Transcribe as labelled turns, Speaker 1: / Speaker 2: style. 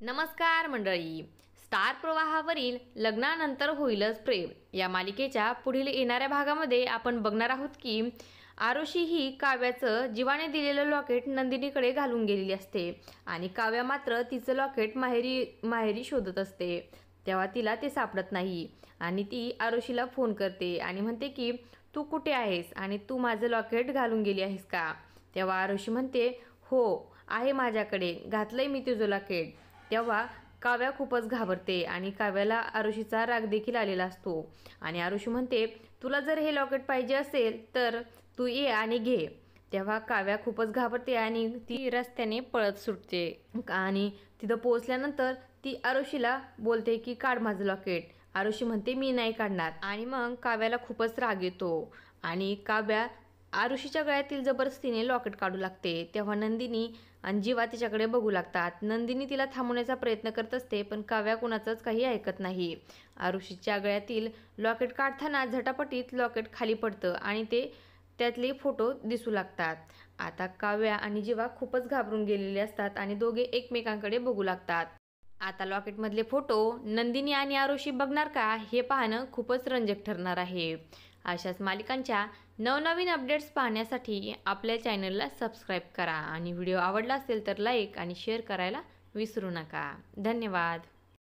Speaker 1: नमस्कार मंडळी. स्टार प्रवाहावरील लग्नानंतर होईलच प्रेम या मालिकेच्या पुढील येणाऱ्या भागामध्ये आपण बघणार आहोत की आरुषी ही काव्याचं जीवाने लॉकेट नंदिनीकडे घालून गेलेली असते आणि काव्या मात्र तिचं लॉकेट माहेरी शोधत असते. तेव्हा तिला ते सापडत नाही आणि ती आरुषीला फोन करते आणि म्हणते की तू कुठे आहेस आणि तू माझं लॉकेट घालून गेली आहेस का. तेव्हा आरुषी म्हणते हो आहे माझ्याकडे, घातलंय मी तुझं लॉकेट. तेव्हा काव्या खूपच घाबरते आणि काव्याला आरुषीचा राग देखील आलेला असतो आणि आरुषी म्हणते तुला जर हे लॉकेट पाहिजे असेल तर तू ये आणि घे. तेव्हा काव्या खूपच घाबरते आणि ती रस्त्याने पळत सुटते आणि तिथं पोहोचल्यानंतर ती आरुषीला बोलते की काढ माझं लॉकेट. आरुषी म्हणते मी नाही काढणार आणि मग काव्याला खूपच राग येतो आणि काव्या आरुषीच्या गळ्यातील जबरदस्तीने लॉकेट काढू लागते. तेव्हा नंदिनी आणि जीवा तिच्याकडे बघू लागतात. नंदिनी तिला थांबवण्याचा प्रयत्न करत असते पण काव्या कुणाचंच काही ऐकत नाही. आरुषीच्या गळ्यातील लॉकेट काढताना झटापटीत लॉकेट खाली पडतं आणि त्यातले फोटो दिसू लागतात. आता काव्या आणि जीवा खूपच घाबरून गेलेले असतात आणि दोघे एकमेकांकडे बघू लागतात. आता लॉकेटमधले फोटो नंदिनी आणि आरुषी बघणार का हे पाहणं खूपच रंजक ठरणार आहे. अशाच मालिकांच्या नवनवीन अपडेट्स पाहण्यासाठी आपल्या चॅनलला सबस्क्राईब करा आणि व्हिडिओ आवडला असेल तर लाईक आणि शेअर करायला विसरू नका. धन्यवाद.